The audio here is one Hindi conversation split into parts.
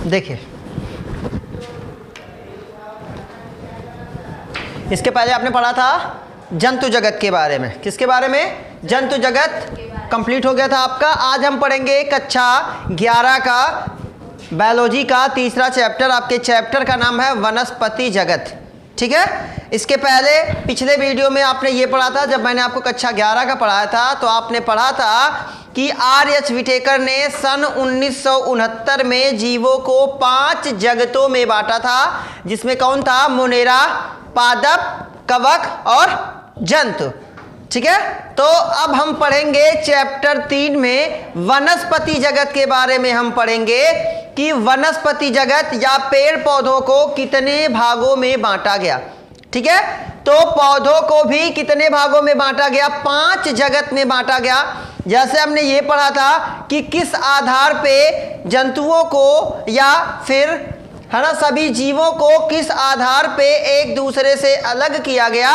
देखिए, इसके पहले आपने पढ़ा था जंतु जगत के बारे में। किसके बारे में? जंतु जगत कंप्लीट हो गया था आपका। आज हम पढ़ेंगे कक्षा 11 का बायोलॉजी का तीसरा चैप्टर। आपके चैप्टर का नाम है वनस्पति जगत। ठीक है, इसके पहले पिछले वीडियो में आपने ये पढ़ा था, जब मैंने आपको कक्षा 11 का पढ़ाया था तो आपने पढ़ा था कि आर.एच. विटेकर ने सन 1969 में जीवों को 5 जगतों में बांटा था, जिसमें कौन था? मोनेरा, पादप, कवक और जंतु। ठीक है, तो अब हम पढ़ेंगे चैप्टर 3 में वनस्पति जगत के बारे में। हम पढ़ेंगे कि वनस्पति जगत या पेड़ पौधों को कितने भागों में बांटा गया। ठीक है, तो पौधों को भी कितने भागों में बांटा गया? 5 जगत में बांटा गया। जैसे हमने ये पढ़ा था कि किस आधार पे जंतुओं को या फिर है ना सभी जीवों को किस आधार पे एक दूसरे से अलग किया गया।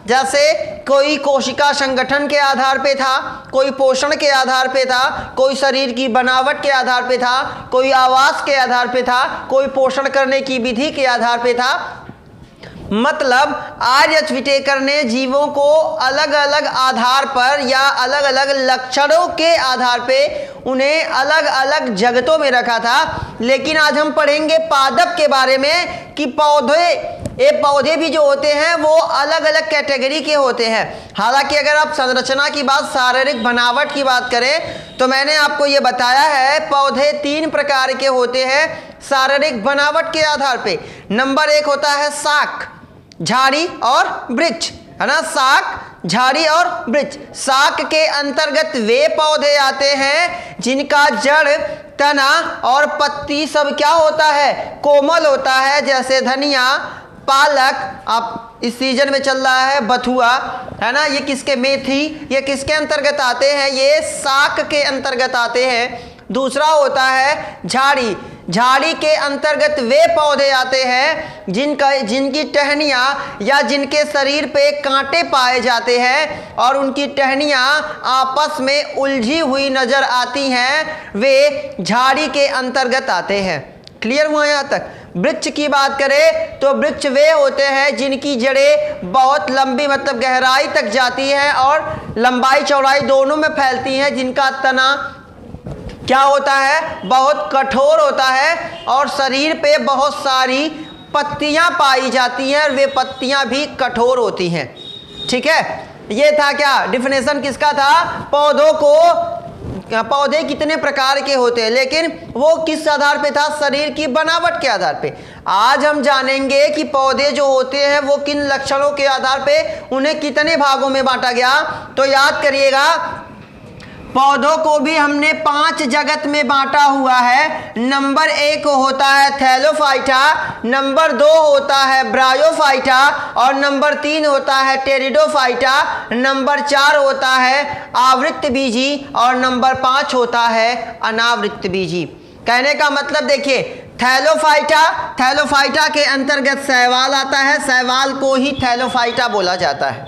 जैसे कोई कोशिका संगठन के आधार पे था, कोई पोषण के आधार पे था, कोई शरीर की बनावट के आधार पे था, कोई आवास के आधार पे था, कोई पोषण करने की विधि के आधार पे था। मतलब आर.एच. विटेकर ने जीवों को अलग अलग आधार पर या अलग अलग लक्षणों के आधार पे उन्हें अलग अलग जगतों में रखा था। लेकिन आज हम पढ़ेंगे पादप के बारे में कि पौधे भी जो होते हैं वो अलग अलग कैटेगरी के होते हैं। हालांकि अगर आप संरचना की बात, शारीरिक बनावट की बात करें तो मैंने आपको ये बताया है पौधे 3 प्रकार के होते हैं शारीरिक बनावट के आधार पे। नंबर 1 होता है शाक, झाड़ी और वृक्ष, है ना। शाक, झाड़ी और वृक्ष। शाक के अंतर्गत वे पौधे आते हैं जिनका जड़, तना और पत्ती सब क्या होता है? कोमल होता है। जैसे धनिया, पालक, आप इस सीजन में चल रहा है बथुआ, है ना, ये किसके? मेथी, ये किसके अंतर्गत आते हैं? ये शाक के अंतर्गत आते हैं। दूसरा होता है झाड़ी। झाड़ी के अंतर्गत वे पौधे आते हैं जिनकी टहनियाँ या जिनके शरीर पे कांटे पाए जाते हैं और उनकी टहनियाँ आपस में उलझी हुई नजर आती हैं, वे झाड़ी के अंतर्गत आते हैं। क्लियर हुआ यहाँ तक? वृक्ष की बात करें तो वृक्ष वे होते हैं जिनकी जड़ें बहुत लंबी, मतलब गहराई तक जाती हैं और लंबाई चौड़ाई दोनों में फैलती हैं, जिनका तना क्या होता है? बहुत कठोर होता है और शरीर पे बहुत सारी पत्तियां पाई जाती हैं और वे पत्तियां भी कठोर होती हैं। ठीक है, ये था क्या? डिफिनेशन किसका था? पौधों को, पौधे कितने प्रकार के होते हैं, लेकिन वो किस आधार पे था? शरीर की बनावट के आधार पे। आज हम जानेंगे कि पौधे जो होते हैं वो किन लक्षणों के आधार पे उन्हें कितने भागों में बांटा गया। तो याद करिएगा, पौधों को भी हमने 5 जगत में बांटा हुआ है। नंबर 1 होता है थैलोफाइटा, नंबर 2 होता है ब्रायोफाइटा और नंबर 3 होता है टेरिडोफाइटा, नंबर 4 होता है आवृत्त बीजी और नंबर 5 होता है अनावृत्त बीजी। कहने का मतलब देखिए, थैलोफाइटा के अंतर्गत शैवाल आता है, शैवाल को ही थैलोफाइटा बोला जाता है।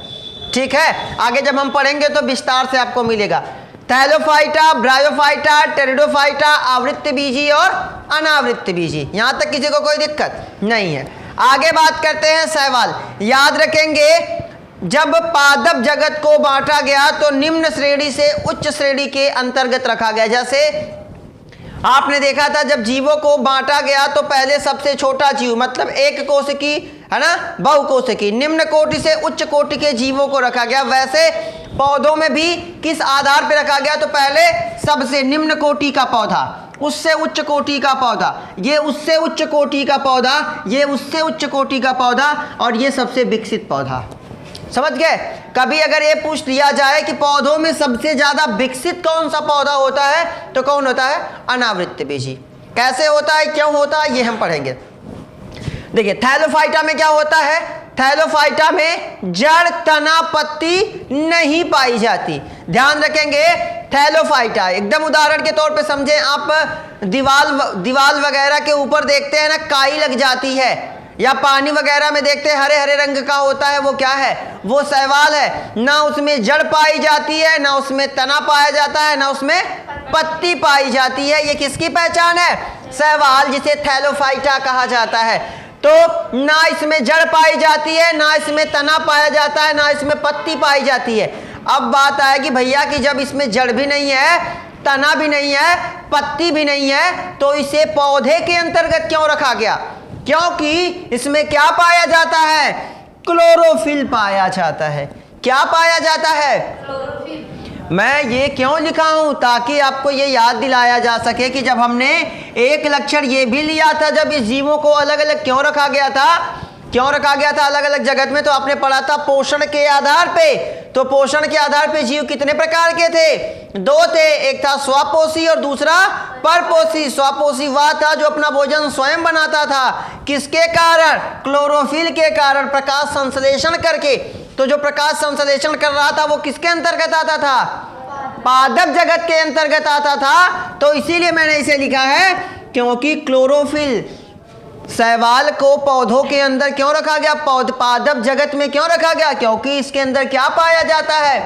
ठीक है, आगे जब हम पढ़ेंगे तो विस्तार से आपको मिलेगा। थैलोफाइटा, ब्रायोफाइटा, टेरिडोफाइटा, आवृत्त बीजी और अनावृत्त बीजी। यहां तक किसी को कोई दिक्कत नहीं है। आगे बात करते हैं शैवाल। याद रखेंगे, जब पादप जगत को बांटा गया तो निम्न श्रेणी से उच्च श्रेणी के अंतर्गत रखा गया। जैसे आपने देखा था जब जीवों को बांटा गया तो पहले सबसे छोटा जीव, मतलब एक कोशिकी, है ना, बहुकोशिकी, निम्न कोटि से उच्च कोटि के जीवों को रखा गया। वैसे पौधों में भी किस आधार पर रखा गया? तो पहले सबसे निम्न कोटि का पौधा, उससे उच्च कोटि का पौधा, ये उससे उच्च कोटि का पौधा, ये उससे उच्च कोटि का पौधा और ये सबसे विकसित पौधा। समझ गए? कभी अगर ये पूछ लिया जाए कि पौधों में सबसे ज्यादा विकसित कौन सा पौधा होता है तो कौन होता है? अनावृत्त बीजी। कैसे होता है, क्यों होता है, ये हम पढ़ेंगे। देखिए, थैलोफाइटा में क्या होता है? थैलोफाइटा में जड़, तना, पत्ती नहीं पाई जाती। ध्यान रखेंगे, थैलोफाइटा एकदम उदाहरण के तौर पे समझें। आप दीवाल वगैरह के ऊपर देखते हैं ना, काई लग जाती है या पानी वगैरह में देखते हैं हरे हरे रंग का होता है, वो क्या है? वो शैवाल है। ना उसमें जड़ पाई जाती है, ना उसमें तना पाया जाता है, ना उसमें पत्ती पाई जाती है। ये किसकी पहचान है? शैवाल, जिसे थैलोफाइटा कहा जाता है। तो ना इसमें जड़ पाई जाती है, ना इसमें तना पाया जाता है, ना इसमें पत्ती पाई जाती है। अब बात आएगी भैया कि जब इसमें जड़ भी नहीं है, तना भी नहीं है, पत्ती भी नहीं है, तो इसे पौधे के अंतर्गत क्यों रखा गया? क्योंकि इसमें क्या पाया जाता है? क्लोरोफिल पाया जाता है। क्या पाया जाता है? क्लोरोफिल। मैं ये क्यों लिखा हूं? ताकि आपको ये याद दिलाया जा सके कि जब हमने एक लक्षण ये भी लिया था, जब इस जीवों को अलग अलग क्यों रखा गया था, क्यों रखा गया था अलग अलग जगत में, तो आपने पढ़ा था पोषण के आधार पे। तो पोषण के आधार पे जीव कितने प्रकार के थे? दो थे, एक था स्वपोषी और दूसरा परपोषी। स्वपोषी वह था जो अपना भोजन स्वयं बनाता था। किसके कारण? क्लोरोफिल के कारण, प्रकाश संश्लेषण करके। तो जो प्रकाश संश्लेषण कर रहा था वो किसके अंतर्गत आता था? पादप जगत के अंतर्गत आता था। तो इसीलिए मैंने इसे लिखा है, क्योंकि क्लोरोफिल शैवाल को पौधों के अंदर क्यों रखा गया? पादप जगत में क्यों रखा गया? क्योंकि इसके अंदर क्या पाया जाता है?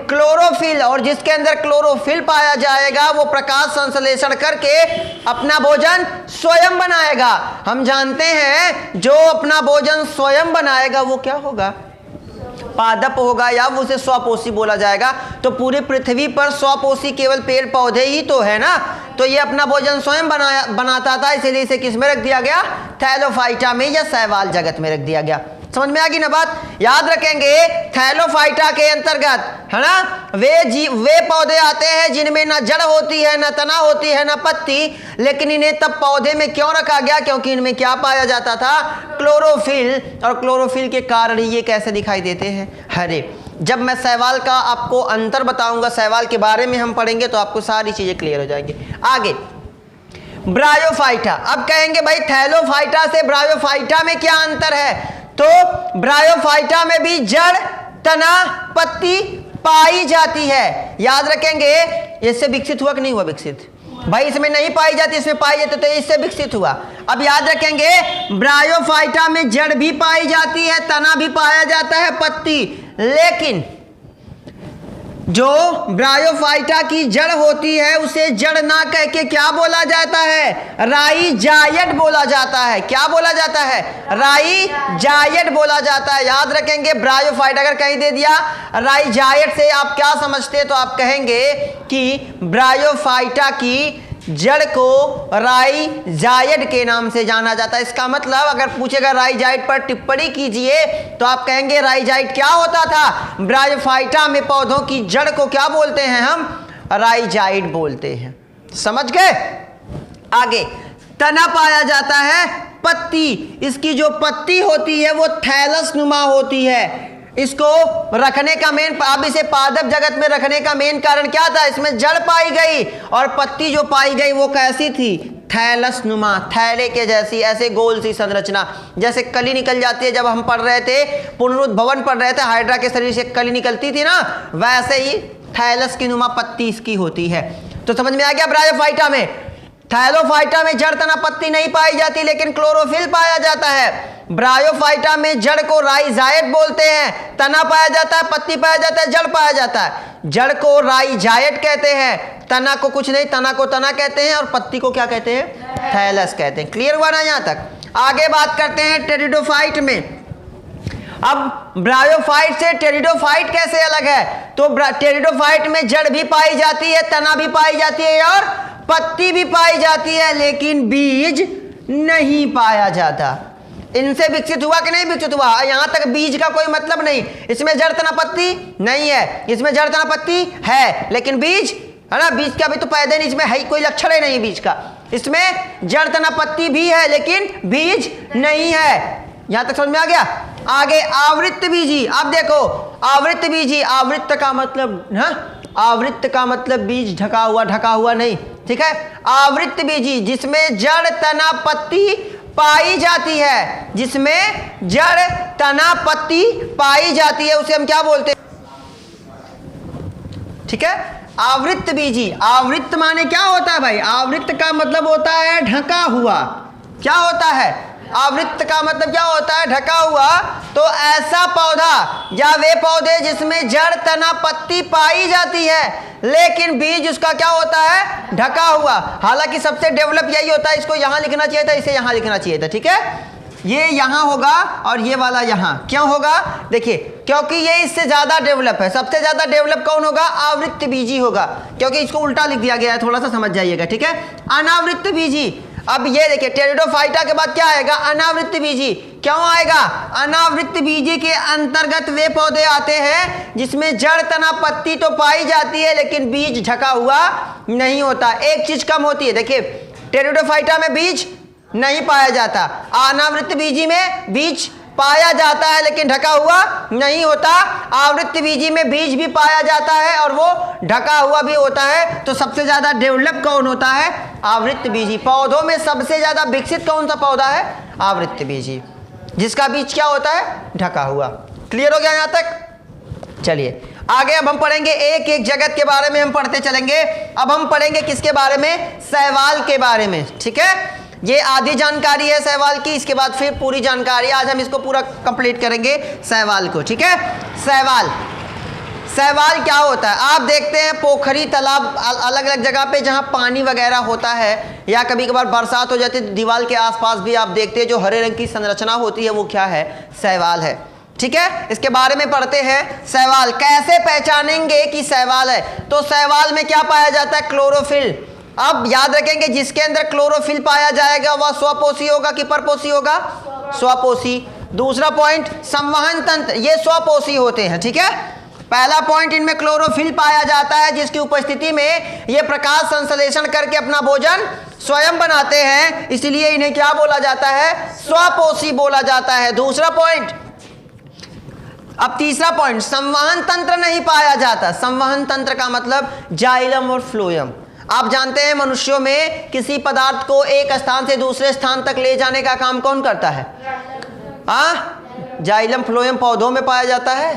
क्लोरोफिल। और जिसके अंदर क्लोरोफिल पाया जाएगा वो प्रकाश संश्लेषण करके अपना भोजन स्वयं बनाएगा। हम जानते हैं जो अपना भोजन स्वयं बनाएगा वो क्या होगा? पादप होगा, या उसे स्वपोषी बोला जाएगा। तो पूरी पृथ्वी पर स्वपोषी केवल पेड़ पौधे ही तो है ना। तो ये अपना भोजन स्वयं बनाता था, इसीलिए इसे किस में रख दिया गया? थैलोफाइटा में या शैवाल जगत में रख दिया गया। समझ में आ गई ना बात? याद रखेंगे थैलोफाइटा के अंतर्गत, है ना, वे पौधे आते हैं जिनमें ना जड़ होती है, ना तना होती है, ना पत्ती। लेकिन इन्हें तब पौधे में क्यों रखा गया? क्योंकि इनमें क्या पाया जाता था? क्लोरोफिल। और क्लोरोफिल के कारण ही ये कैसे दिखाई देते हैं? हरे। जब मैं शैवाल का आपको अंतर बताऊंगा, शैवाल के बारे में हम पढ़ेंगे, तो आपको सारी चीजें क्लियर हो जाएंगी। आगे ब्रायोफाइटा। अब कहेंगे भाई थैलोफाइटा से ब्रायोफाइटा में क्या अंतर है? तो ब्रायोफाइटा में भी जड़, तना, पत्ती पाई जाती है। याद रखेंगे, इससे विकसित हुआ कि नहीं हुआ? विकसित। भाई इसमें नहीं पाई जाती, इसमें पाई जाती, तो इससे विकसित हुआ। अब याद रखेंगे ब्रायोफाइटा में जड़ भी पाई जाती है, तना भी पाया जाता है, पत्ती। लेकिन जो ब्रायोफाइटा की जड़ होती है उसे जड़ ना कह के क्या बोला जाता है? राइजाइड बोला जाता है। क्या बोला जाता है? राइजाइड बोला जाता है। याद रखेंगे ब्रायोफाइटा अगर कहीं दे दिया राइजाइड से आप क्या समझते? तो आप कहेंगे कि ब्रायोफाइटा की जड़ को राइजाइड के नाम से जाना जाता है। इसका मतलब अगर पूछेगा राइजाइड पर टिप्पणी कीजिए, तो आप कहेंगे राइजाइड क्या होता था? ब्रायोफाइटा में पौधों की जड़ को क्या बोलते हैं? हम राइजाइड बोलते हैं। समझ गए? आगे तना पाया जाता है, पत्ती। इसकी जो पत्ती होती है वो थैलस नुमा होती है। इसको रखने का मेन, अब इसे पादप जगत में रखने का मेन कारण क्या था? इसमें जड़ पाई गई और पत्ती जो पाई गई वो कैसी थी? थैलस नुमा, थैले के जैसी, ऐसे गोल सी संरचना। जैसे कली निकल जाती है, जब हम पढ़ रहे थे पुनरुद्भवन पढ़ रहे थे, हाइड्रा के शरीर से कली निकलती थी ना, वैसे ही थैलस की नुमा पत्ती इसकी होती है। तो समझ में आ गया? ब्रायोफाइटा में, थैलोफाइटा में जड़, तना, पत्ती नहीं पाई जाती, लेकिन क्लोरोफिल पाया जाता है। ब्रायोफाइटा में जड़ को राइजाइड बोलते हैं, तना पाया जाता है, पत्ती पाया जाता है, जड़ पाया जाता है। जड़ को राइजाइड कहते हैं, तना को कुछ नहीं, तना को तना कहते हैं, और पत्ती को क्या कहते हैं? थैलस कहते हैं। क्लियर हुआ ना यहां तक? आगे बात करते हैं टेरिडोफाइट में। अब ब्रायोफाइट से टेरिडोफाइट कैसे अलग है? तो टेरिडोफाइट में जड़ भी पाई जाती है, तना भी पाई जाती है और पत्ती भी पाई जाती है, लेकिन बीज नहीं पाया जाता। इनसे विकसित हुआ कि नहीं विकसित हुआ? यहां तक बीज का कोई मतलब नहीं। इसमें जड़, तना, पत्ती नहीं है, इसमें जड़, तना, पत्ती है, लेकिन बीज, है ना, बीज का भी तो पैदा नहीं, इसमें है कोई लक्षण ही नहीं बीज का। इसमें जड़, तना, पत्ती भी है, लेकिन बीज नहीं है। यहां तक समझ में आ गया? आगे आवृत्त बीजी। अब देखो आवृत्त बीजी, आवृत्त का मतलब, हाँ, आवृत्त का मतलब बीज ढका हुआ, ढका हुआ नहीं, ठीक है। आवृत्त बीजी जिसमें जड़, तना, पत्ती पाई जाती है, जिसमें जड़, तना, पत्ती पाई जाती है, उसे हम क्या बोलते हैं? ठीक है, आवृत्त बीजी। आवृत्त माने क्या होता है भाई? आवृत्त का मतलब होता है ढका हुआ। क्या होता है? आवृत्त का मतलब क्या होता है? ढका हुआ। तो ऐसा पौधा या वे पौधे जिसमें जड़, तना, पत्ती पाई जाती है लेकिन बीज उसका क्या होता है? ढका हुआ। हालांकि सबसे डेवलप यही होता है, इसको यहां लिखना चाहिए था, इसे यहां लिखना चाहिए था, ठीक है? ये यहां होगा और ये वाला यहां। क्यों होगा? देखिए, क्योंकि ये इससे ज्यादा डेवलप है। सबसे ज्यादा डेवलप कौन होगा? आवृत्त बीजी होगा, क्योंकि इसको उल्टा लिख दिया गया है, थोड़ा सा समझ जाइएगा, ठीक है? अनावृत्त बीजी। अब ये देखिए, टेरिडोफाइटा के बाद क्या आएगा? अनावृत्त बीजी। क्यों आएगा? अनावृत्त बीजी के अंतर्गत वे पौधे आते हैं जिसमें जड़, तना, पत्ती तो पाई जाती है लेकिन बीज ढका हुआ नहीं होता। एक चीज कम होती है, देखिए टेरिडोफाइटा में बीज नहीं पाया जाता, अनावृत्त बीजी में बीज पाया जाता है लेकिन ढका हुआ नहीं होता। आवृत्त बीजी में बीज भी पाया जाता है और वो ढका हुआ भी होता है। तो सबसे ज्यादा डेवलप कौन होता है? आवृत्त बीजी। पौधों में सबसे ज्यादा विकसित कौन सा पौधा है? आवृत्त बीजी, जिसका बीज क्या होता है? ढका हुआ। क्लियर हो गया यहां तक? चलिए आगे अब हम पढ़ेंगे, एक एक जगत के बारे में हम पढ़ते चलेंगे। अब हम पढ़ेंगे किसके बारे में? शैवाल के बारे में, ठीक है? ये आधी जानकारी है शैवाल की, इसके बाद फिर पूरी जानकारी। आज हम इसको पूरा कंप्लीट करेंगे शैवाल को, ठीक है? शैवाल, शैवाल क्या होता है? आप देखते हैं पोखरी, तालाब, अलग अलग जगह पे जहाँ पानी वगैरह होता है या कभी कभार बरसात हो जाती है, दीवार के आसपास भी आप देखते हैं जो हरे रंग की संरचना होती है, वो क्या है? शैवाल है, ठीक है? इसके बारे में पढ़ते हैं। शैवाल कैसे पहचानेंगे कि शैवाल है? तो शैवाल में क्या पाया जाता है? क्लोरोफिल। अब याद रखेंगे, जिसके अंदर क्लोरोफिल पाया जाएगा वह स्वपोषी होगा कि परपोषी होगा? स्वपोषी। दूसरा पॉइंट, संवहन तंत्र, ये स्वपोषी होते हैं, ठीक है? पहला पॉइंट, इनमें क्लोरोफिल पाया जाता है जिसकी उपस्थिति में ये प्रकाश संश्लेषण करके अपना भोजन स्वयं बनाते हैं, इसलिए इन्हें क्या बोला जाता है? स्वपोषी बोला जाता है। दूसरा पॉइंट। अब तीसरा पॉइंट, संवहन तंत्र नहीं पाया जाता। संवहन तंत्र का मतलब जाइलम और फ्लोएम। आप जानते हैं मनुष्यों में किसी पदार्थ को एक स्थान से दूसरे स्थान तक ले जाने का काम कौन करता है? जाइलम फ्लोएम पौधों में पाया जाता है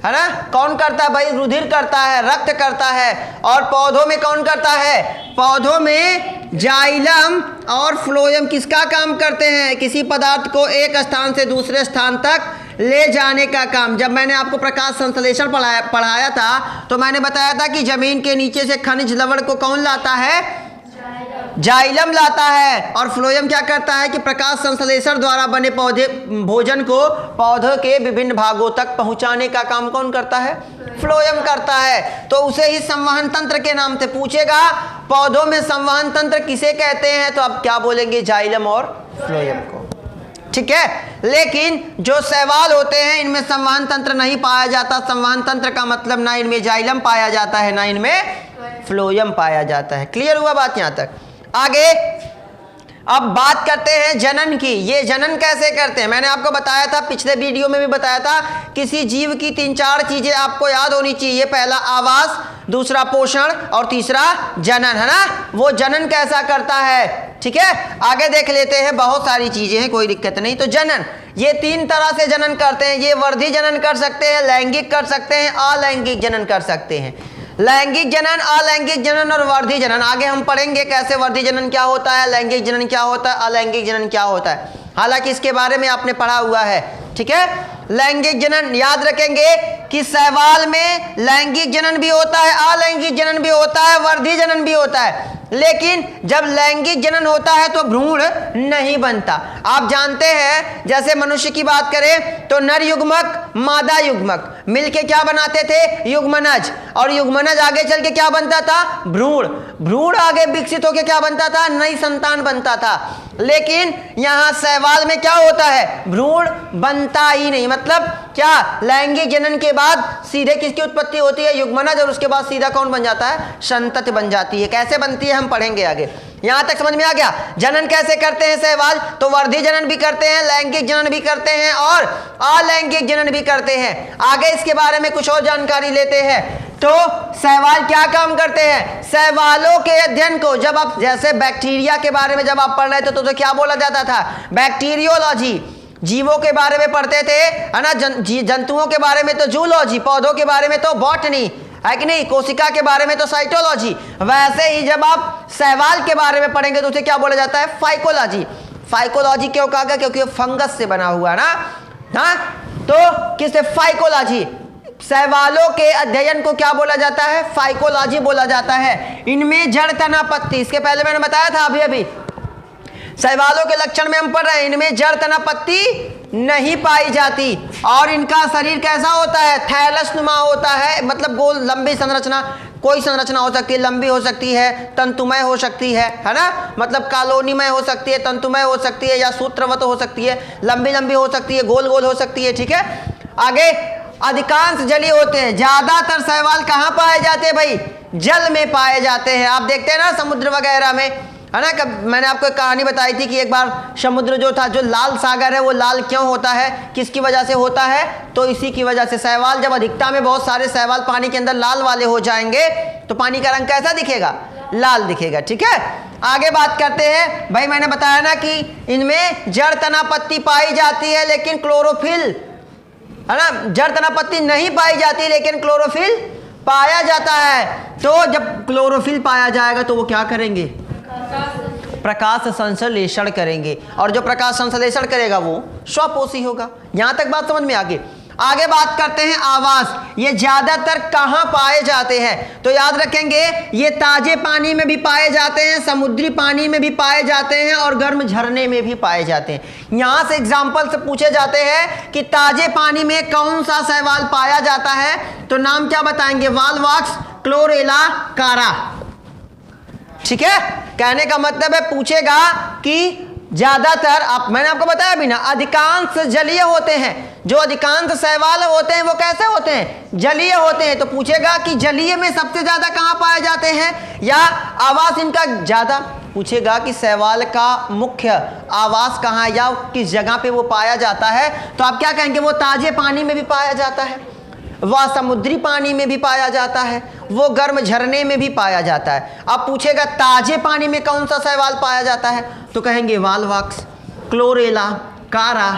ना? कौन करता है भाई? रुधिर करता है, रक्त करता है। और पौधों में कौन करता है? पौधों में जाइलम और फ्लोएम किसका काम करते हैं? किसी पदार्थ को एक स्थान से दूसरे स्थान तक ले जाने का काम। जब मैंने आपको प्रकाश संश्लेषण पढ़ाया था तो मैंने बताया था कि जमीन के नीचे से खनिज लवण को कौन लाता है? जाइलम लाता है। और फ्लोएम क्या करता है कि प्रकाश संश्लेषण द्वारा बने पौधे भोजन को पौधों के विभिन्न भागों तक पहुंचाने का काम कौन करता है? फ्लोएम करता है। तो उसे ही संवहन तंत्र के नाम से पूछेगा, पौधों में संवहन तंत्र किसे कहते हैं? तो आप क्या बोलेंगे? जाइलम और फ्लोएम को, ठीक है? लेकिन जो शैवाल होते हैं इनमें संवहन तंत्र नहीं पाया जाता। संवहन तंत्र का मतलब ना इनमें जाइलम पाया जाता है ना इनमें फ्लोएम पाया जाता है। क्लियर हुआ बात यहां तक? आगे अब बात करते हैं जनन की। ये जनन कैसे करते हैं? मैंने आपको बताया था, पिछले वीडियो में भी बताया था, किसी जीव की 3-4 चीजें आपको याद होनी चाहिए। पहला आवास, दूसरा पोषण और तीसरा जनन, है ना? वो जनन कैसा करता है, ठीक है? आगे देख लेते हैं, बहुत सारी चीजें हैं, कोई दिक्कत नहीं। तो जनन, ये 3 तरह से जनन करते हैं। ये वर्धी जनन कर सकते हैं, लैंगिक कर सकते हैं, अलैंगिक जनन कर सकते हैं। लैंगिक जनन, अलैंगिक जनन और वर्धी जनन। आगे हम पढ़ेंगे कैसे वर्धी जनन क्या होता है, लैंगिक जनन क्या होता है, अलैंगिक जनन क्या होता है। हालांकि इसके बारे में आपने पढ़ा हुआ है, ठीक है? लैंगिक जनन याद रखेंगे कि शैवाल में लैंगिक जनन भी होता है, अलैंगिक जनन भी होता है, वर्धी जनन भी होता है। लेकिन जब लैंगिक जनन होता है तो भ्रूण नहीं बनता। आप जानते हैं, जैसे मनुष्य की बात करें तो नर युग्मक, मादा युग्मक मिलके क्या बनाते थे? युग्मनज। और युग्मनज आगे चल के क्या बनता था? भ्रूण। भ्रूण आगे विकसित होकर क्या बनता था? नई संतान बनता था। लेकिन यहां शैवाल में क्या होता है? भ्रूण बनता ही नहीं। मतलब क्या? लैंगिक जनन के बाद सीधे किसकी उत्पत्ति होती है? युग्मनज। और उसके बाद सीधा कौन बन जाता है? संतति बन जाती है। कैसे बनती है हम पढ़ेंगे आगे। यहां तक समझ में आ गया? जनन कैसे करते हैं शैवाल? तो वर्धी जनन भी करते हैं, लैंगिक जनन भी करते हैं और अलैंगिक जनन भी करते हैं। आगे इसके बारे में कुछ और जानकारी लेते हैं। तो शैवाल क्या काम करते हैं? शैवालों के अध्ययन को, जब आप जैसे बैक्टीरिया के बारे में जब आप पढ़ रहे थे तो क्या बोला जाता था? बैक्टीरियोलॉजी। जीवों के बारे में पढ़ते थे, है ना? जंतुओं के बारे में तो जूलॉजी, पौधों के बारे में तो बॉटनी, है कि नहीं? कोशिका के बारे में तो साइटोलॉजी। वैसे ही जब आप शैवाल के बारे में पढ़ेंगे तो उसे क्या बोला जाता है? फाइकोलॉजी। फाइकोलॉजी क्यों कहा गया? क्योंकि वो फंगस से बना हुआ ना। हाँ, तो किससे? फाइकोलॉजी। शैवालों के अध्ययन को क्या बोला जाता है? फाइकोलॉजी बोला जाता है। इनमें जड़ तना पत्ती, इसके पहले मैंने बताया था अभी शैवालों के लक्षण में हम पढ़ रहे हैं, इनमें जड़ तना पत्ती नहीं पाई जाती और इनका शरीर कैसा होता है? थैलस नुमा होता है, मतलब गोल लंबी संरचना। कोई संरचना हो सकती है, लंबी हो सकती है, तंतुमय हो सकती है ना, मतलब कॉलोनीमय हो सकती है, तंतुमय हो सकती है या सूत्रवत हो सकती है, लंबी लंबी हो सकती है, गोल गोल हो सकती है। ठीक है, आगे अधिकांश जलीय होते हैं। ज्यादातर शैवाल कहाँ पाए जाते हैं भाई? जल में पाए जाते हैं। आप देखते हैं ना समुद्र वगैरह में, है ना। मैंने आपको एक कहानी बताई थी कि एक बार समुद्र जो था, जो लाल सागर है, वो लाल क्यों होता है, किसकी वजह से होता है? तो इसी की वजह से शैवाल, जब अधिकता में बहुत सारे शैवाल पानी के अंदर लाल वाले हो जाएंगे तो पानी का रंग कैसा दिखेगा? लाल दिखेगा। ठीक है, आगे बात करते हैं। भाई मैंने बताया ना कि इनमें जड़ तना पत्ती पाई जाती है लेकिन क्लोरोफिल, है ना, जड़ तना पत्ती नहीं पाई जाती लेकिन क्लोरोफिल पाया जाता है। तो जब क्लोरोफिल पाया जाएगा तो वो क्या करेंगे? प्रकाश संश्लेषण करेंगे, और जो प्रकाश संश्लेषण करेगा वो स्वपोषी होगा। यहां तक बात समझ में आ गई। आगे बात करते हैं आवास। ये ज्यादातर कहां पाए जाते हैं? तो याद रखेंगे, ये ताजे पानी में भी पाए जाते हैं, समुद्री पानी में भी पाए जाते हैं और गर्म झरने में भी पाए जाते हैं। यहां से एग्जाम्पल से पूछे जाते हैं कि ताजे पानी में कौन सा शैवाल पाया जाता है, तो नाम क्या बताएंगे? वालवाक्स, क्लोरेला, कारा। ठीक है, कहने का मतलब है पूछेगा कि ज्यादातर, मैंने आपको बताया भी ना, अधिकांश जलीय होते हैं। जो अधिकांश शैवाल होते हैं वो कैसे होते हैं? जलीय होते हैं। तो पूछेगा कि जलीय में सबसे ज्यादा कहां पाए जाते हैं या आवास इनका ज्यादा? पूछेगा कि शैवाल का मुख्य आवास कहां है या किस जगह पे वो पाया जाता है, तो आप क्या कहेंगे? वो ताजे पानी में भी पाया जाता है, वह समुद्री पानी में भी पाया जाता है, वो गर्म झरने में भी पाया जाता है। अब पूछेगा ताजे पानी में कौन सा शैवाल पाया जाता है, तो कहेंगे वालवाक्स, क्लोरेला, कारा।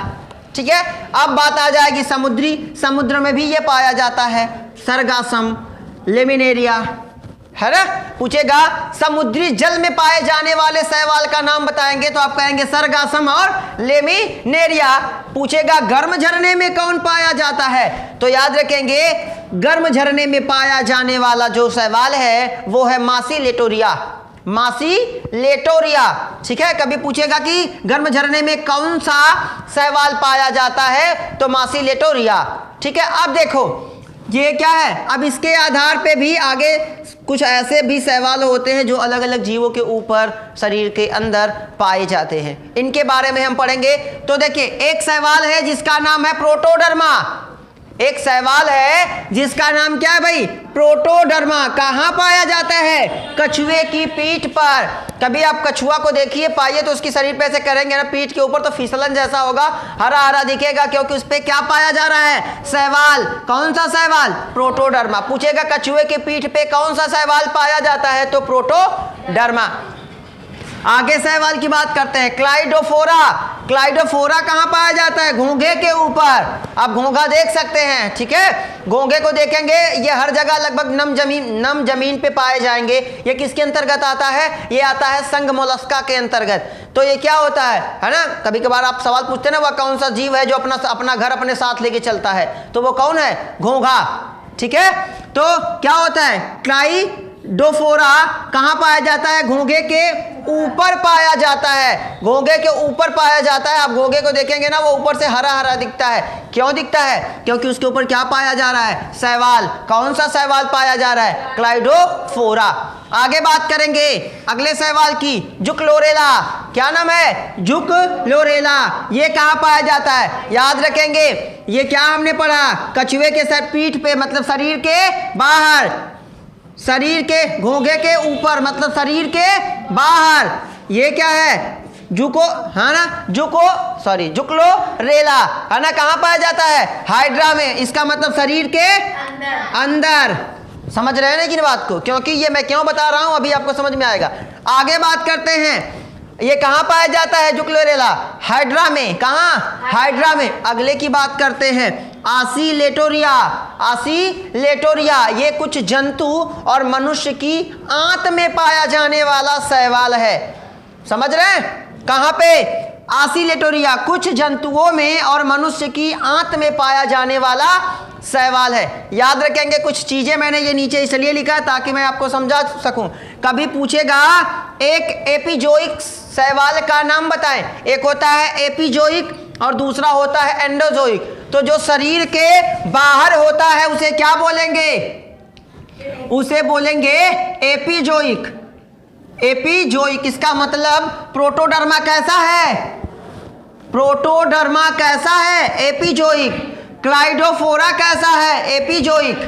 ठीक है, अब बात आ जाएगी समुद्र में भी ये पाया जाता है, सरगासम, लेमिनेरिया, है ना। पूछेगा समुद्री जल में पाए जाने वाले शैवाल का नाम बताएंगे, तो आप कहेंगे सरगासम और लेमिनेरिया। पूछेगा गर्म झरने में कौन पाया जाता है, तो याद रखेंगे गर्म झरने में पाया जाने वाला जो शैवाल है वो है मासीलेटोरिया, मासीलेटोरिया। ठीक है, कभी पूछेगा कि गर्म झरने में कौन सा शैवाल पाया जाता है, तो मासीलेटोरिया। ठीक है, अब देखो ये क्या है, अब इसके आधार पे भी आगे कुछ ऐसे भी शैवाल होते हैं जो अलग अलग जीवों के ऊपर शरीर के अंदर पाए जाते हैं, इनके बारे में हम पढ़ेंगे। तो देखिए, एक शैवाल है जिसका नाम है प्रोटोडर्मा। एक शैवाल है जिसका नाम क्या है भाई? प्रोटोडर्मा। कहां पाया जाता है? कछुए की पीठ पर। कभी आप कछुआ को देखिए, पाइए तो उसकी शरीर पे ऐसे करेंगे ना पीठ के ऊपर, तो फिसलन जैसा होगा, हरा हरा दिखेगा, क्योंकि उस पे क्या पाया जा रहा है? शैवाल। कौन सा शैवाल? प्रोटोडर्मा। पूछेगा कछुए के पीठ पे कौन सा शैवाल पाया जाता है, तो प्रोटोडर्मा। आगे शैवाल की बात करते हैं, क्लाइडोफोरा। क्लाइडोफोरा कहां पाया जाता है? घोंघे के ऊपर। आप घोंघा देख सकते हैं, ठीक है, घोंघे को देखेंगे, ये हर जगह लगभग नम जमीन पे पाए जाएंगे। ये किसके अंतर्गत आता है? ये आता है संघ मोलस्का के अंतर्गत। तो ये क्या होता है ना, कभी कभार आप सवाल पूछते हैं ना, वह कौन सा जीव है जो अपना घर अपने साथ लेके चलता है, तो वो कौन है? घोंघा। ठीक है, तो क्या होता है? क्लाइडोफोरा कहां पाया जाता है? घोंघे के ऊपर पाया जाता है। घोंघे के ऊपर पाया जाता है। आप घोंघे को देखेंगे ना, वो ऊपर से हरा हरा दिखता है। क्यों दिखता है? क्योंकि उसके ऊपर क्या पाया जा रहा है? शैवाल। कौन सा शैवाल पाया जा रहा है? क्लाइडोफोरा। आगे बात करेंगे अगले शैवाल की, जुक्लोरेला। क्या नाम है? जुक्लोरेला। ये कहां पाया जाता है? याद रखेंगे, ये क्या हमने पढ़ा? कछुए के सर पीठ पे, मतलब शरीर के बाहर, शरीर के, घोंघे के ऊपर मतलब शरीर के बाहर। ये क्या है? जुको, है ना, जुक्लोरेला, है ना। कहां पाया जाता है? हाइड्रा में। इसका मतलब शरीर के अंदर। समझ रहे हैं ना कि बात को? क्योंकि ये मैं क्यों बता रहा हूं अभी आपको समझ में आएगा। आगे बात करते हैं, ये कहां पाया जाता है जुक्लोरेला? हाइड्रा में। कहां? हाइड्रा में। अगले की बात करते हैं, आसीलेटोरिया। आसीलेटोरिया ये कुछ जंतु और मनुष्य की आंत में पाया जाने वाला शैवाल है। समझ रहे हैं? कहां पे? ऑसिलेटोरिया कुछ जंतुओं में और मनुष्य की आंत में पाया जाने वाला शैवाल है। याद रखेंगे, कुछ चीजें मैंने ये नीचे इसलिए लिखा ताकि मैं आपको समझा सकूं। कभी पूछेगा एक एपिजोइक शैवाल का नाम बताएं। एक होता है एपिजोइक और दूसरा होता है एंडोजोइक। तो जो शरीर के बाहर होता है उसे क्या बोलेंगे? उसे बोलेंगे एपिजोइक। एपिजोइक इसका मतलब प्रोटोडर्मा कैसा है? प्रोटोडर्मा कैसा है? एपिजोइक। क्लाइडोफोरा कैसा है? एपिजोइक।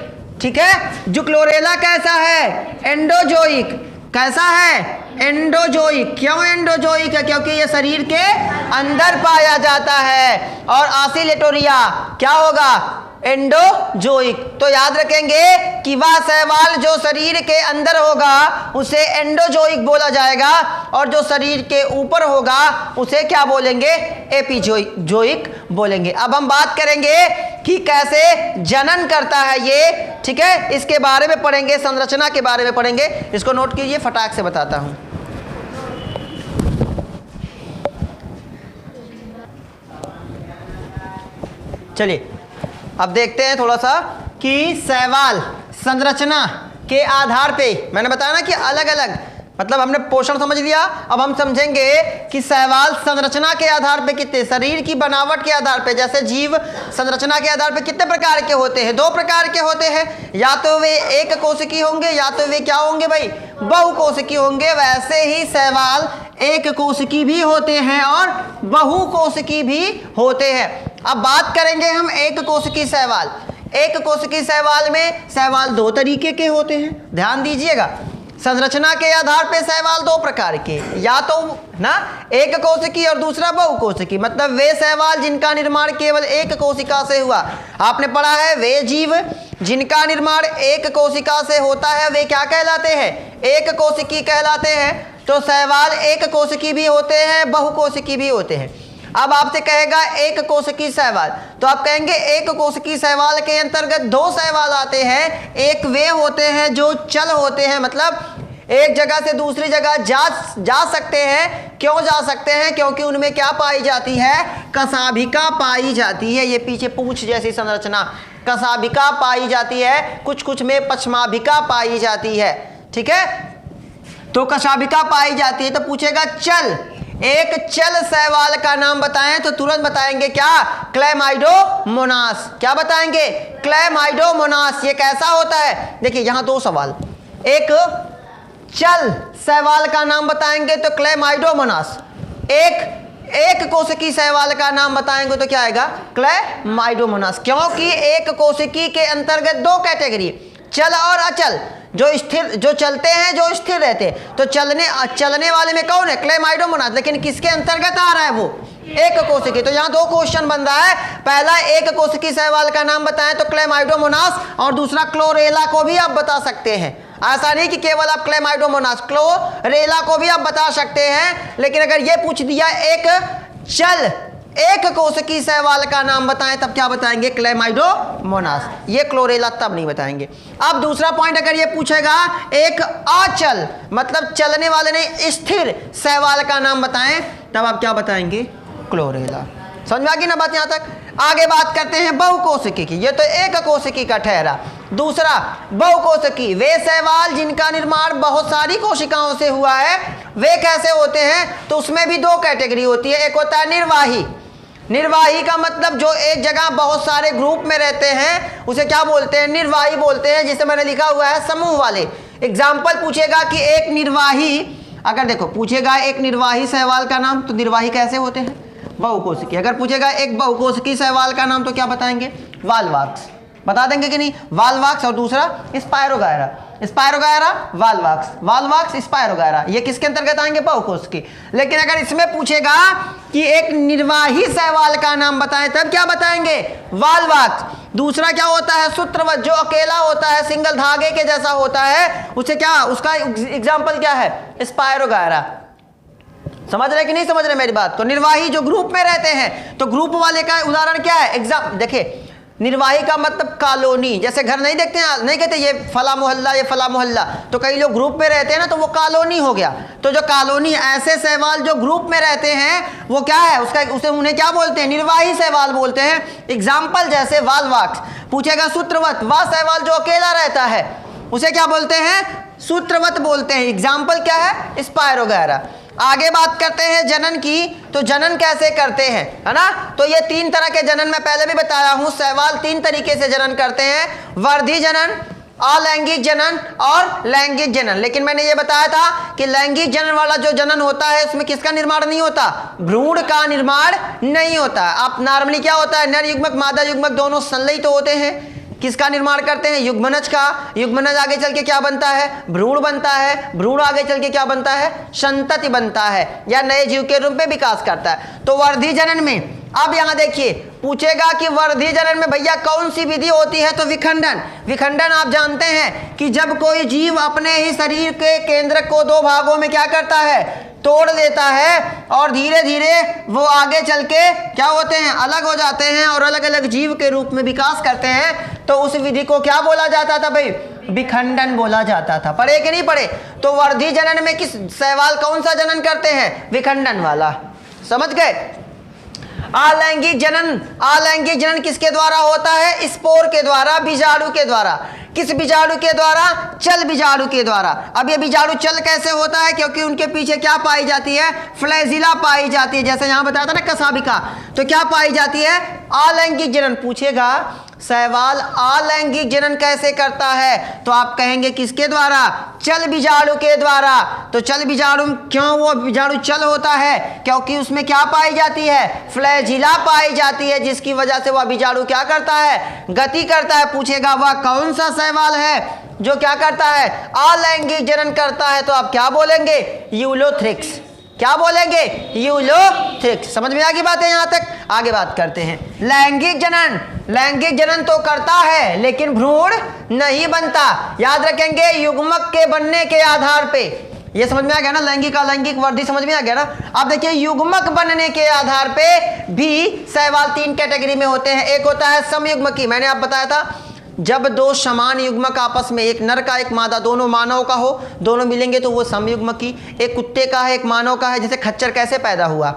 ठीक है। जुक्लोरेला कैसा है? एंडोजोइक। कैसा है? एंडोजोइक। क्यों एंडोजोइक है? क्योंकि ये शरीर के अंदर पाया जाता है। और ऑसिलेटोरिया क्या होगा? एंडोजोइक। तो याद रखेंगे कि वह शैवाल जो शरीर के अंदर होगा उसे एंडोजोइक बोला जाएगा, और जो शरीर के ऊपर होगा उसे क्या बोलेंगे? एपिजोइक बोलेंगे। अब हम बात करेंगे कि कैसे जनन करता है ये। ठीक है, इसके बारे में पढ़ेंगे, संरचना के बारे में पढ़ेंगे। इसको नोट कीजिए, फटाक से बताता हूं। चलिए अब देखते हैं थोड़ा सा कि शैवाल संरचना के आधार पे, मैंने बताया ना कि अलग अलग, मतलब हमने पोषण समझ लिया। अब हम समझेंगे कि शैवाल संरचना के आधार पे कितने, शरीर की बनावट के आधार पे, जैसे जीव संरचना के आधार पे कितने प्रकार के होते हैं? 2 प्रकार के होते हैं। या तो वे एक कोशिकी होंगे या तो वे क्या होंगे भाई? बहुकोशिकी होंगे। वैसे ही शैवाल एक कोशिकी भी होते हैं और बहुकोशिकी भी होते हैं। अब बात करेंगे हम एक कोशिकी शैवाल। एक कोशिकी शैवाल में शैवाल 2 तरीके के होते हैं, ध्यान दीजिएगा। संरचना के आधार पे शैवाल 2 प्रकार के, या तो ना एक कोशिकी और दूसरा बहुकोशिकी, मतलब वे शैवाल जिनका निर्माण केवल एक कोशिका से हुआ। आपने पढ़ा है वे जीव जिनका निर्माण एक कोशिका से होता है वे क्या कहलाते हैं? एक कोशिकी कहलाते हैं। तो शैवाल एक कोशिकी भी होते हैं, बहुकोशिकी भी होते हैं। अब आपसे कहेगा एक कोशिकी शैवाल, तो आप कहेंगे एक कोशिकी शैवाल के अंतर्गत 2 शैवाल आते हैं। एक वे होते हैं जो चल होते हैं, मतलब एक जगह से दूसरी जगह जा सकते हैं। क्यों जा सकते हैं? क्योंकि उनमें क्या पाई जाती है? कशाभिका पाई जाती है। ये पीछे पूंछ जैसी संरचना, कशाभिका पाई जाती है। कुछ कुछ में पश्माभिका पाई जाती है। ठीक है, तो कशाभिका पाई जाती है। तो पूछेगा चल, एक चल शैवाल का नाम बताएं, तो तुरंत बताएंगे क्या? क्लैमाइडोमोनास। क्या बताएंगे? क्लैमाइडोमोनास। ये कैसा होता है? देखिए यहां 2 सवाल। एक चल शैवाल का नाम बताएंगे तो क्लैमाइडोमोनास, एक कोशिकी शैवाल का नाम बताएंगे तो क्या आएगा? क्लैमाइडोमोनास। क्योंकि एक कोशिकी के अंतर्गत 2 कैटेगरी, चल और अचल। जो स्थिर, जो चलते हैं, जो स्थिर रहते हैं। तो चलने वाले में कौन है? क्लैमाइडोमोनास। लेकिन किसके अंतर्गत आ रहा है वो? एक कोशिकी। तो यहाँ 2 क्वेश्चन बन रहा है। पहला एक कोशिकी शैवाल का नाम बताएं तो क्लैमाइडोमोनास, और दूसरा क्लोरेला को भी आप बता सकते हैं। ऐसा नहीं कि केवल आप क्लैमाइडोमोनास, क्लोरेला को भी आप बता सकते हैं। लेकिन अगर ये पूछ दिया एक चल एक कोशिकी शैवाल का नाम बताएं, तब क्या बताएंगे? क्लैमाइडोमोनास। ये क्लोरेला तब नहीं बताएंगे। अब दूसरा पॉइंट, अगर ये पूछेगा एक अचल, मतलब चलने वाले नहीं, स्थिर शैवाल का नाम बताएं, तब आप क्या बताएंगे? क्लोरेला। समझ में आ गई ना बात? यहां तक। आगे बात करते हैं बहुकोशिकी की। ये तो एक कोशिकी का ठहरा। दूसरा बहुकोशिकी, वे शैवाल जिनका निर्माण बहुत सारी कोशिकाओं से हुआ है। वे कैसे होते हैं? तो उसमें भी 2 कैटेगरी होती है। एक होता है निर्वाही। निर्वाही का मतलब जो एक जगह बहुत सारे ग्रुप में रहते हैं उसे क्या बोलते हैं? निर्वाही बोलते हैं। जिसे मैंने लिखा हुआ है समूह वाले। एग्जाम्पल पूछेगा कि एक निर्वाही, अगर देखो पूछेगा एक निर्वाही शैवाल का नाम, तो निर्वाही कैसे होते हैं? बहुकोशिकी। अगर पूछेगा एक बहुकोशिकी शैवाल का नाम, तो क्या बताएंगे? वाल्वाक्स। बता देंगे कि नहीं? वाल्वाक्स। और दूसरा Spirogyra. Spirogyra Volvox, Volvox Spirogyra. ये किसके अंतर्गत आएंगे? बहुकोशिकी। लेकिन अगर इसमें पूछेगा कि एक निर्वाही शैवाल का नाम बताएं, तब क्या बताएंगे? वाल्वाक्स। दूसरा क्या होता है? सूत्रवत, जो अकेला होता है, सिंगल धागे के जैसा होता है, उसे क्या, उसका एग्जाम्पल क्या है? स्पायरोगायरा। समझ रहे कि नहीं समझ रहे मेरी बात को? निर्वाही जो ग्रुप में रहते हैं, तो ग्रुप वाले का उदाहरण क्या है? देखिए निर्वाही का मतलब कॉलोनी, जैसे घर नहीं देखते हैं, नहीं कहते ये फला मोहल्ला, ये फला मोहल्ला, तो कई लोग ग्रुप में रहते हैं ना, तो वो कॉलोनी हो गया। तो जो कॉलोनी, ऐसे सहवाल जो ग्रुप में रहते हैं वो क्या है, उसे उन्हें क्या बोलते हैं, निर्वाही सहवाल बोलते हैं। एग्जाम्पल जैसे वाल वाक्स, पूछेगा सूत्रवत, वह सहवाल जो अकेला रहता है उसे क्या बोलते हैं, सूत्रवत बोलते हैं। एग्जाम्पल क्या है, स्पायर वगैरह। आगे बात करते हैं जनन की, तो जनन कैसे करते हैं, है ना। तो ये 3 तरह के जनन मैं पहले भी बताया हूं, सहवाल 3 तरीके से जनन करते हैं, वर्धी जनन, अलैंगिक जनन और लैंगिक जनन। लेकिन मैंने ये बताया था कि लैंगिक जनन वाला जो जनन होता है उसमें किसका निर्माण नहीं होता, भ्रूण का निर्माण नहीं होता। आप नॉर्मली क्या होता है, नर युग्मक मादा युग्मक दोनों संलयित होते हैं, किसका निर्माण करते हैं, युग्मनज का। युग्मनज आगे चल के क्या बनता है, भ्रूण बनता है। भ्रूण आगे चल के क्या बनता है, संतति बनता है या नए जीव के रूप में विकास करता है। तो वर्धी जनन में, अब यहां देखिए पूछेगा कि वर्धी जनन में भैया कौन सी विधि होती है, तो विखंडन। विखंडन आप जानते हैं कि जब कोई जीव अपने ही शरीर के केंद्रक को 2 भागों में क्या करता है, तोड़ देता है और धीरे धीरे वो आगे चल के क्या होते हैं, अलग हो जाते हैं और अलग अलग जीव के रूप में विकास करते हैं, तो उस विधि को क्या बोला जाता था भाई, विखंडन बोला जाता था। पढ़े कि नहीं पढ़े। तो वर्धी जनन में किस सहवाल कौन सा जनन करते हैं, विखंडन वाला, समझ गए। अलैंगिक जनन, अलैंगिक जनन किसके द्वारा होता है, स्पोर के द्वारा, बीजाणु के द्वारा। किस बीजाणु के द्वारा, चल बीजाणु के द्वारा। अब ये बीजाणु चल कैसे होता है, क्योंकि उनके पीछे क्या पाई जाती है, फ्लैजिला पाई जाती है, जैसे यहां बताया था ना कसाबिका, तो क्या पाई जाती है, अलैंगिक जनन। पूछेगा सहवाल अलैंगिक जनन कैसे करता है, तो आप कहेंगे किसके द्वारा, चल बीजाणु के द्वारा। तो चल बीजाणु, क्यों वो बीजाणु चल होता है, क्योंकि उसमें क्या पाई जाती है, फ्लैजिला पाई जाती है, जिसकी वजह से वह बीजाणु क्या करता है, गति करता है। पूछेगा वह कौन सा सहवाल है जो क्या करता है, अलैंगिक जनन करता है, तो आप क्या बोलेंगे, यूलोथ्रिक्स। क्या बोलेंगे, यूलोथ्रिक्स। समझ में आ गई बात है यहां तक। आगे बात करते हैं लैंगिक जनन। लैंगिक जनन तो करता है लेकिन भ्रूण नहीं बनता। याद रखेंगे, युग्मक के बनने के आधार पे, ये समझ में आ गया ना, लैंगिक अलैंगिक वर्धी समझ में आ गया ना। अब देखिए युग्मक बनने के आधार पे भी सहवाल 3 कैटेगरी में होते हैं। एक होता है समयुग्मकी, मैंने आप बताया था जब 2 समान युग्मक आपस में, एक नर का एक मादा, दोनों मानव का हो, दोनों मिलेंगे तो वो समयुग्मकी। एक कुत्ते का है एक मानव का है, जैसे खच्चर कैसे पैदा हुआ,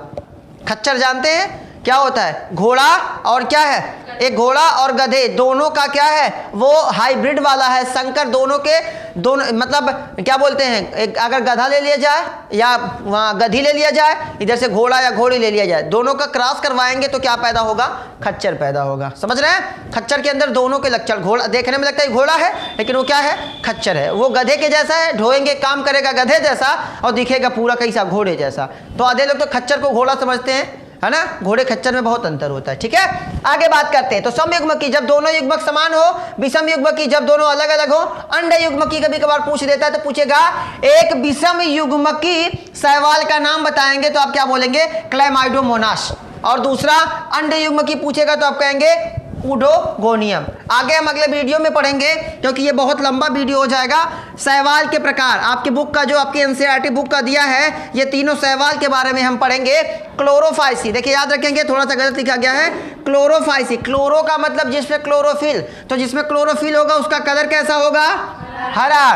खच्चर जानते हैं क्या होता है, घोड़ा और क्या है, एक घोड़ा और गधे, दोनों का क्या है, वो हाइब्रिड वाला है, संकर दोनों के, दोनों मतलब क्या बोलते हैं, एक अगर गधा ले लिया जाए या वहाँ गधी ले लिया जाए, इधर से घोड़ा या घोड़ी ले लिया जाए, दोनों का क्रॉस करवाएंगे तो क्या पैदा होगा, खच्चर पैदा होगा। समझ रहे हैं, खच्चर के अंदर दोनों के लक्षण, घोड़ा देखने में लगता है घोड़ा है लेकिन वो क्या है, खच्चर है। वो गधे के जैसा है, ढोएंगे काम करेगा गधे जैसा और दिखेगा पूरा कैसा, घोड़े जैसा। तो आधे लोग तो खच्चर को घोड़ा समझते हैं, है ना, घोड़े खच्चर में बहुत अंतर होता है। ठीक है, आगे बात करते हैं। तो समयुग्मकी जब दोनों युग्मक समान हो, विषम युग्मकी जब दोनों अलग अलग हो, अंड युग्मकी कभी कभार पूछ देता है तो पूछेगा एक विषम युग्मकी सहवाल का नाम बताएंगे तो आप क्या बोलेंगे, क्लैमाइडोमोनास। और दूसरा अंड युग्मकी पूछेगा तो आप कहेंगे उडोगोनियम। आगे हम अगले वीडियो में पढ़ेंगे क्योंकि ये बहुत लंबा वीडियो हो जाएगा। सहवाल के प्रकार आपकी बुक का जो आपकी एनसीईआरटी बुक का दिया है, ये तीनों सहवाल के बारे में हम पढ़ेंगे। क्लोरोफाइसी, देखिए याद रखेंगे, थोड़ा सा गलत लिखा गया है, क्लोरोफाइसी। क्लोरो का मतलब जिसमें क्लोरोफिल, तो जिसमें क्लोरोफिल होगा उसका कलर कैसा होगा, हरा।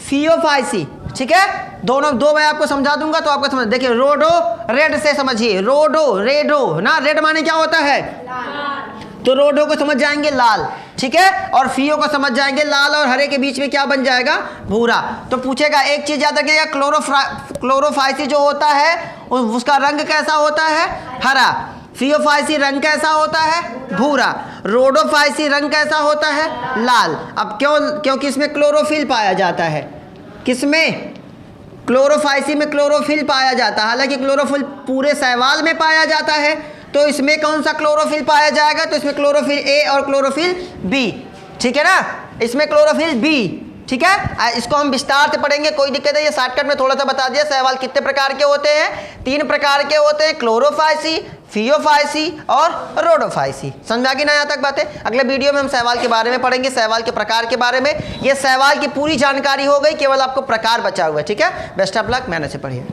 फियोफाइसी, ठीक है, दोनों दो मैं आपको समझा दूंगा तो आपको समझ। देखिए रोडो, रेड से समझिए, रोडो रेडो ना, रेड माने क्या होता है, तो रोडो को समझ जाएंगे लाल, ठीक है, और फियो को समझ जाएंगे लाल और हरे के बीच में क्या बन जाएगा, भूरा। तो पूछेगा एक चीज याद रखिएगा, क्लोरोफाइसी जो होता है उसका रंग कैसा होता है, हरा। फियोफाइसी रंग कैसा होता है, भूरा। रोडोफाइसी रंग कैसा होता है, लाल। अब क्यों, क्योंकि इसमें क्लोरोफिल पाया जाता है। किसमें, क्लोरोफाइसी में क्लोरोफिल पाया जाता है। हालांकि क्लोरोफिल पूरे सहवाल में पाया जाता है, तो इसमें कौन सा क्लोरोफिल पाया जाएगा, तो इसमें क्लोरोफिल ए और क्लोरोफिल बी, ठीक है ना, इसमें क्लोरोफिल बी, ठीक है। इसको हम विस्तार से पढ़ेंगे, कोई दिक्कत है, ये शॉर्टकट में थोड़ा सा बता दिया। सहवाल कितने प्रकार के होते हैं, 3 प्रकार के होते हैं, क्लोरोफाइसी, फियोफाइसी और रोडोफाइसी। समझ आ गई ना यहाँ तक बातें। अगले वीडियो में हम सहवाल के बारे में पढ़ेंगे, सहवाल के प्रकार के बारे में। ये सहवाल की पूरी जानकारी हो गई, केवल आपको प्रकार बचा हुआ है, ठीक है। बेस्ट ऑफ लक, मेहनत से पढ़िए।